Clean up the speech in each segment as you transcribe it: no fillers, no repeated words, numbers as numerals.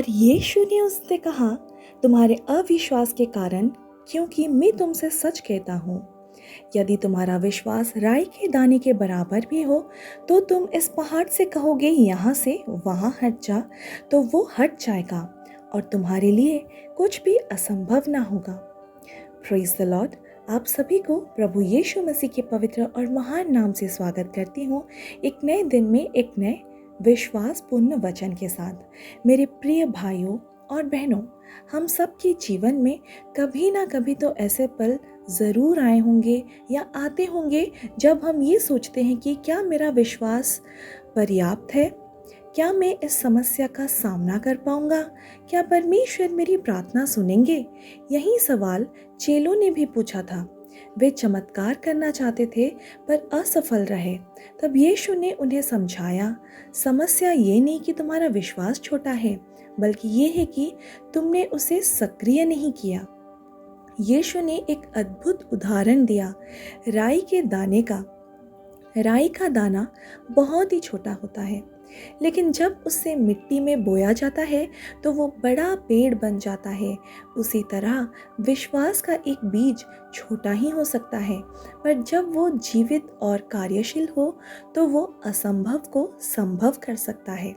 और यीशु ने उससे कहा, तुम्हारे अविश्वास के कारण, क्योंकि मैं तुमसे सच कहता हूँ, यदि तुम्हारा विश्वास राई के दाने के बराबर भी हो, तो तुम इस पहाड़ से कहोगे यहाँ से वहाँ हट जा, तो वो हट जाएगा, और तुम्हारे लिए कुछ भी असंभव ना होगा। Praise the Lord. आप सभी को प्रभु यीशु मसीह के पवित्र और महान नाम से स्वागत करती हूँ, एक नए दिन में एक नए विश्वासपूर्ण वचन के साथ। मेरे प्रिय भाइयों और बहनों, हम सब के जीवन में कभी ना कभी तो ऐसे पल ज़रूर आए होंगे या आते होंगे जब हम ये सोचते हैं कि क्या मेरा विश्वास पर्याप्त है? क्या मैं इस समस्या का सामना कर पाऊंगा? क्या परमेश्वर मेरी प्रार्थना सुनेंगे? यही सवाल चेलों ने भी पूछा था। वे चमत्कार करना चाहते थे पर असफल रहे। तब यीशु ने उन्हें समझाया, समस्या ये नहीं कि तुम्हारा विश्वास छोटा है, बल्कि ये है कि तुमने उसे सक्रिय नहीं किया। यीशु ने एक अद्भुत उदाहरण दिया, राई के दाने का। राई का दाना बहुत ही छोटा होता है, लेकिन जब उसे मिट्टी में बोया जाता है तो वो बड़ा पेड़ बन जाता है। उसी तरह विश्वास का एक बीज छोटा ही हो सकता है, पर जब वो जीवित और कार्यशील हो तो वो असंभव को संभव कर सकता है।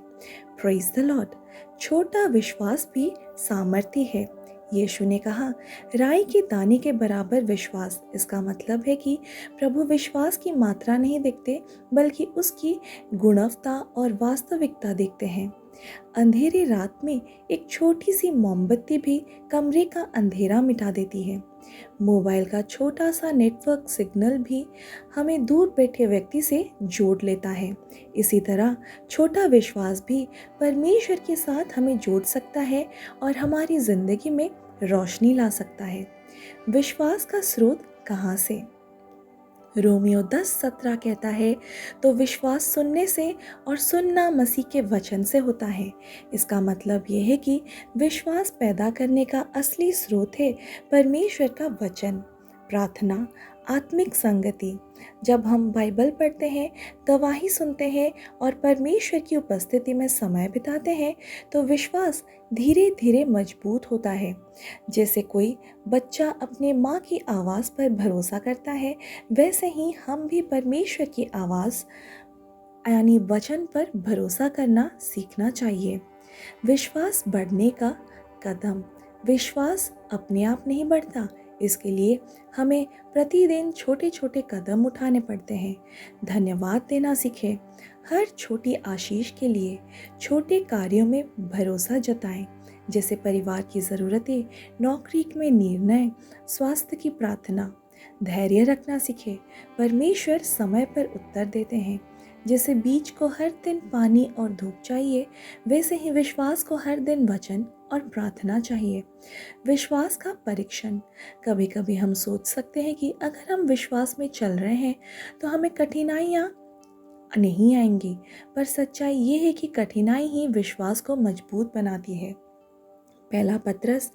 Praise the Lord. छोटा विश्वास भी सामर्थ्य है। यीशु ने कहा, राई के दाने के बराबर विश्वास। इसका मतलब है कि प्रभु विश्वास की मात्रा नहीं देखते, बल्कि उसकी गुणवत्ता और वास्तविकता देखते हैं। अंधेरी रात में एक छोटी सी मोमबत्ती भी कमरे का अंधेरा मिटा देती है। मोबाइल का छोटा सा नेटवर्क सिग्नल भी हमें दूर बैठे व्यक्ति से जोड़ लेता है। इसी तरह छोटा विश्वास भी परमेश्वर के साथ हमें जोड़ सकता है और हमारी जिंदगी में रोशनी ला सकता है। विश्वास का स्रोत कहाँ से? रोमियो 10:17 कहता है, तो विश्वास सुनने से और सुनना मसीह के वचन से होता है। इसका मतलब यह है कि विश्वास पैदा करने का असली स्रोत है परमेश्वर का वचन, प्रार्थना, आत्मिक संगति। जब हम बाइबल पढ़ते हैं, गवाही सुनते हैं और परमेश्वर की उपस्थिति में समय बिताते हैं, तो विश्वास धीरे धीरे मजबूत होता है। जैसे कोई बच्चा अपने माँ की आवाज़ पर भरोसा करता है, वैसे ही हम भी परमेश्वर की आवाज़ यानी वचन पर भरोसा करना सीखना चाहिए। विश्वास बढ़ने का कदम। विश्वास अपने आप नहीं बढ़ता, इसके लिए हमें प्रतिदिन छोटे छोटे कदम उठाने पड़ते हैं। धन्यवाद देना सीखें। हर छोटी आशीष के लिए छोटे कार्यों में भरोसा जताएं, जैसे परिवार की ज़रूरतें, नौकरी में निर्णय, स्वास्थ्य की प्रार्थना। धैर्य रखना सीखें। परमेश्वर समय पर उत्तर देते हैं। जैसे बीज को हर दिन पानी और धूप चाहिए, वैसे ही विश्वास को हर दिन वचन और प्रार्थना चाहिए। विश्वास का परीक्षण। कभी कभी हम सोच सकते हैं कि अगर हम विश्वास में चल रहे हैं तो हमें कठिनाइयाँ नहीं आएंगी, पर सच्चाई ये है कि कठिनाई ही विश्वास को मजबूत बनाती है। पहला पत्रस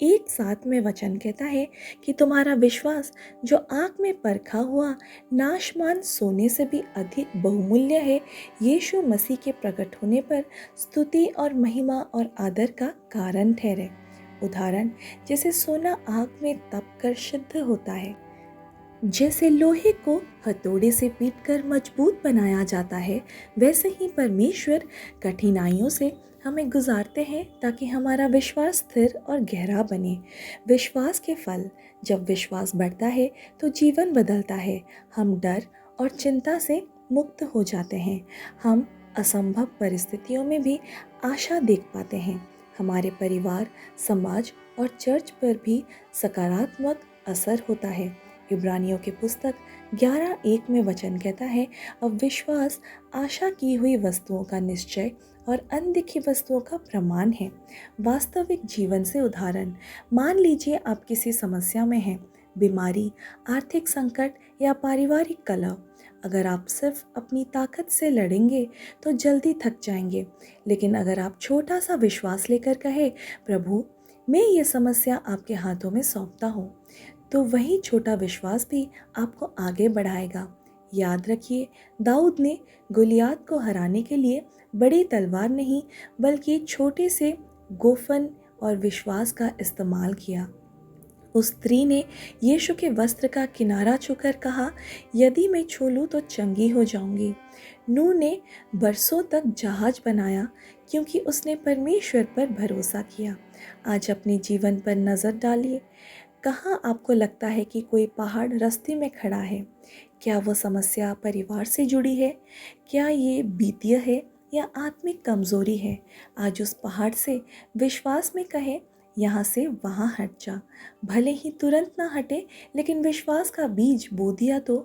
1:7 में वचन कहता है कि तुम्हारा विश्वास, जो आँख में परखा हुआ नाशमान सोने से भी अधिक बहुमूल्य है, यीशु मसीह के प्रकट होने पर स्तुति और महिमा और आदर का कारण ठहरे। उदाहरण, जैसे सोना आग में तप कर शुद्ध होता है, जैसे लोहे को हथौड़े से पीटकर मजबूत बनाया जाता है, वैसे ही परमेश्वर कठिनाइयों से हमें गुजारते हैं ताकि हमारा विश्वास स्थिर और गहरा बने। विश्वास के फल। जब विश्वास बढ़ता है तो जीवन बदलता है। हम डर और चिंता से मुक्त हो जाते हैं। हम असंभव परिस्थितियों में भी आशा देख पाते हैं। हमारे परिवार, समाज और चर्च पर भी सकारात्मक असर होता है। इब्रानियों की पुस्तक 11:1 में वचन कहता है, अब विश्वास आशा की हुई वस्तुओं का निश्चय और अनदेखी वस्तुओं का प्रमाण है। वास्तविक जीवन से उदाहरण। मान लीजिए आप किसी समस्या में हैं, बीमारी, आर्थिक संकट या पारिवारिक कलह। अगर आप सिर्फ अपनी ताकत से लड़ेंगे तो जल्दी थक जाएंगे, लेकिन अगर आप छोटा सा विश्वास लेकर कहे, प्रभु मैं ये समस्या आपके हाथों में सौंपता हूँ, तो वही छोटा विश्वास भी आपको आगे बढ़ाएगा। याद रखिए, दाऊद ने गोलियात को हराने के लिए बड़ी तलवार नहीं, बल्कि छोटे से गोफन और विश्वास का इस्तेमाल किया। उस स्त्री ने यीशु के वस्त्र का किनारा छूकर कहा, यदि मैं छू लूँ तो चंगी हो जाऊंगी। नूह ने बरसों तक जहाज बनाया क्योंकि उसने परमेश्वर पर भरोसा किया। आज अपने जीवन पर नज़र डालिए। कहाँ आपको लगता है कि कोई पहाड़ रास्ते में खड़ा है? क्या वो समस्या परिवार से जुड़ी है? क्या ये वित्तीय है या आत्मिक कमजोरी है? आज उस पहाड़ से विश्वास में कहें, यहाँ से वहाँ हट जा। भले ही तुरंत ना हटे, लेकिन विश्वास का बीज बो दिया तो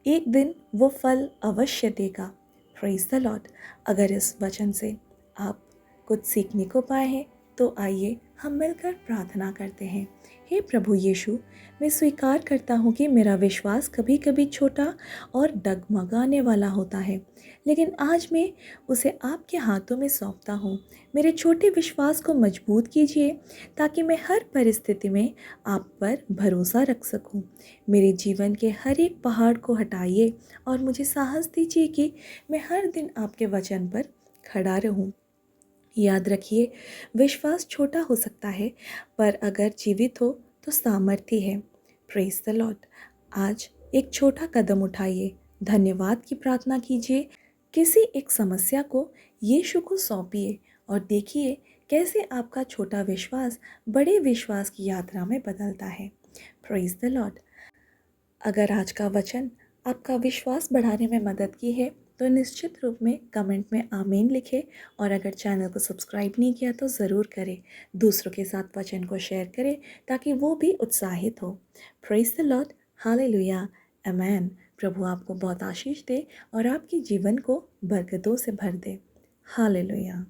एक दिन वो फल अवश्य देगा। Praise the Lord. अगर इस वचन से आप कुछ सीखने को पाए हैं तो आइए हम मिलकर प्रार्थना करते हैं। हे प्रभु यीशु, मैं स्वीकार करता हूँ कि मेरा विश्वास कभी कभी छोटा और डगमगाने वाला होता है, लेकिन आज मैं उसे आपके हाथों में सौंपता हूँ। मेरे छोटे विश्वास को मजबूत कीजिए ताकि मैं हर परिस्थिति में आप पर भरोसा रख सकूँ। मेरे जीवन के हर एक पहाड़ को हटाइए और मुझे साहस दीजिए कि मैं हर दिन आपके वचन पर खड़ा रहूँ। याद रखिए, विश्वास छोटा हो सकता है, पर अगर जीवित हो तो सामर्थ्य है। Praise the Lord. आज एक छोटा कदम उठाइए, धन्यवाद की प्रार्थना कीजिए, किसी एक समस्या को यीशु को सौंपिए और देखिए कैसे आपका छोटा विश्वास बड़े विश्वास की यात्रा में बदलता है। Praise the Lord. अगर आज का वचन आपका विश्वास बढ़ाने में मदद की है तो निश्चित रूप में कमेंट में आमीन लिखें, और अगर चैनल को सब्सक्राइब नहीं किया तो ज़रूर करें। दूसरों के साथ वचन को शेयर करें ताकि वो भी उत्साहित हो। Praise the Lord. हालेलुया। आमेन। प्रभु आपको बहुत आशीष दे और आपके जीवन को बरकतों से भर दे। हालेलुया।